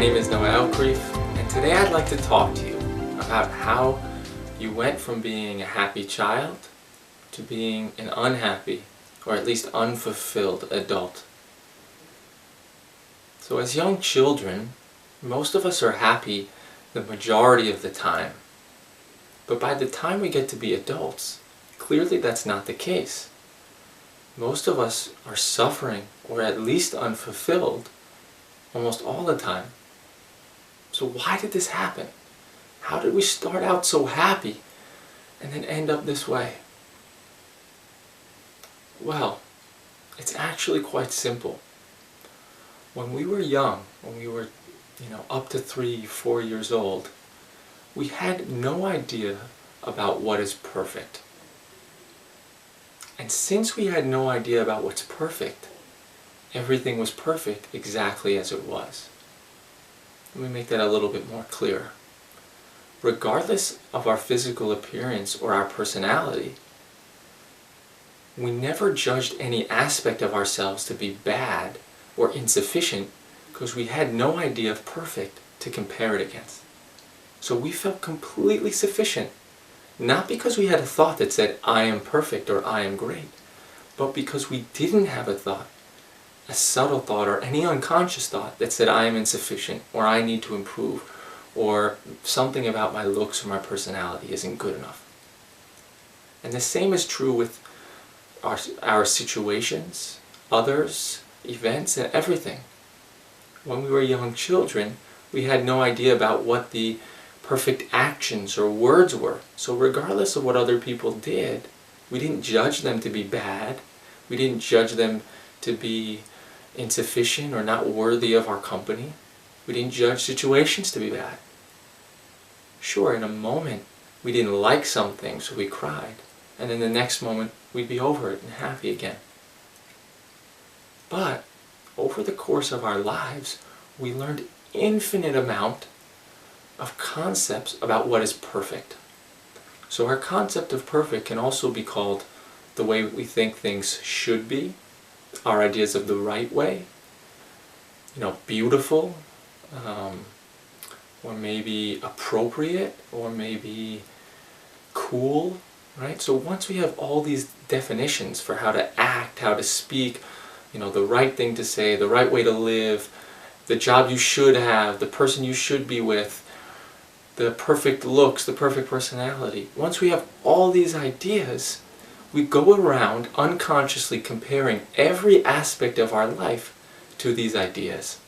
name is Elkrief, and today I'd like to talk to you about how you went from being a happy child to being an unhappy, or at least unfulfilled adult. So as young children, most of us are happy the majority of the time. But by the time we get to be adults, clearly that's not the case. Most of us are suffering, or at least unfulfilled, almost all the time. So why did this happen? How did we start out so happy and then end up this way? Well, it's actually quite simple. When we were young, when we were up to 3, 4 years old, we had no idea about what is perfect. And since we had no idea about what's perfect, everything was perfect exactly as it was. Let me make that a little bit more clear. Regardless of our physical appearance or our personality, we never judged any aspect of ourselves to be bad or insufficient because we had no idea of perfect to compare it against. So we felt completely sufficient, not because we had a thought that said, I am perfect or I am great, but because we didn't have a thought, a subtle thought or any unconscious thought that said I am insufficient or I need to improve or something about my looks or my personality isn't good enough. And the same is true with our situations, others, events, and everything. When we were young children, we had no idea about what the perfect actions or words were. So regardless of what other people did, we didn't judge them to be bad. We didn't judge them to be insufficient or not worthy of our company. We didn't judge situations to be bad. Sure, in a moment we didn't like something, so we cried, and in the next moment we'd be over it and happy again. But over the course of our lives, we learned infinite amount of concepts about what is perfect. So our concept of perfect can also be called the way we think things should be, our ideas of the right way, beautiful, or maybe appropriate, or maybe cool, right? So once we have all these definitions for how to act, how to speak, the right thing to say, the right way to live, the job you should have, the person you should be with, the perfect looks, the perfect personality. Once we have all these ideas, we go around unconsciously comparing every aspect of our life to these ideas.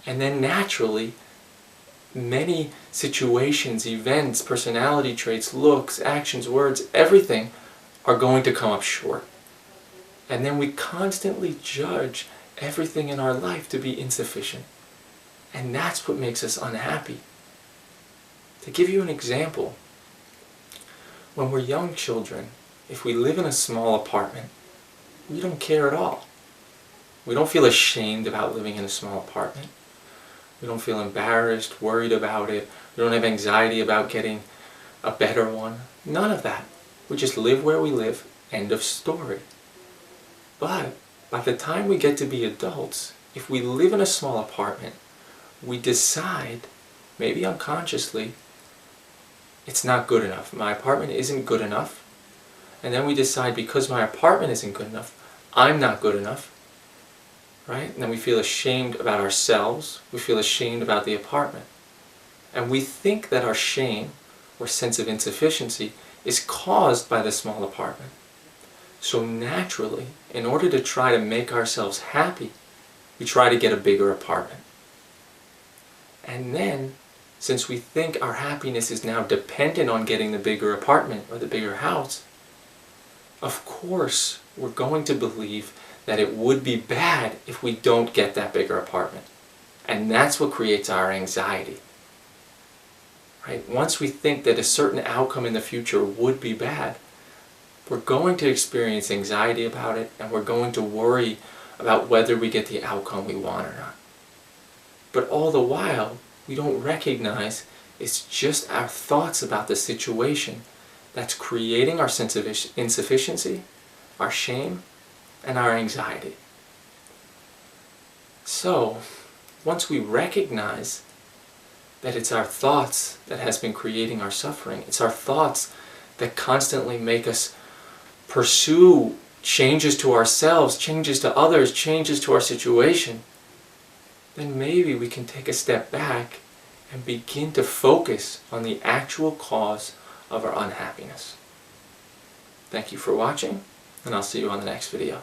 And then naturally, many situations, events, personality traits, looks, actions, words, everything are going to come up short. And then we constantly judge everything in our life to be insufficient. And that's what makes us unhappy. To give you an example, when we're young children, if we live in a small apartment, we don't care at all. We don't feel ashamed about living in a small apartment. We don't feel embarrassed, worried about it. We don't have anxiety about getting a better one. None of that. We just live where we live. End of story. But by the time we get to be adults, if we live in a small apartment, we decide, maybe unconsciously, it's not good enough. My apartment isn't good enough. And then we decide because my apartment isn't good enough, I'm not good enough. Right? And then we feel ashamed about ourselves. We feel ashamed about the apartment. And we think that our shame or sense of insufficiency is caused by the small apartment. So naturally, in order to try to make ourselves happy, we try to get a bigger apartment. And then, since we think our happiness is now dependent on getting the bigger apartment or the bigger house, of course we're going to believe that it would be bad if we don't get that bigger apartment. And that's what creates our anxiety. Right? Once we think that a certain outcome in the future would be bad, we're going to experience anxiety about it, and we're going to worry about whether we get the outcome we want or not. But all the while, we don't recognize it's just our thoughts about the situation that's creating our sense of insufficiency, our shame, and our anxiety. So, once we recognize that it's our thoughts that has been creating our suffering, it's our thoughts that constantly make us pursue changes to ourselves, changes to others, changes to our situation, then maybe we can take a step back and begin to focus on the actual cause of our unhappiness. Thank you for watching, and I'll see you on the next video.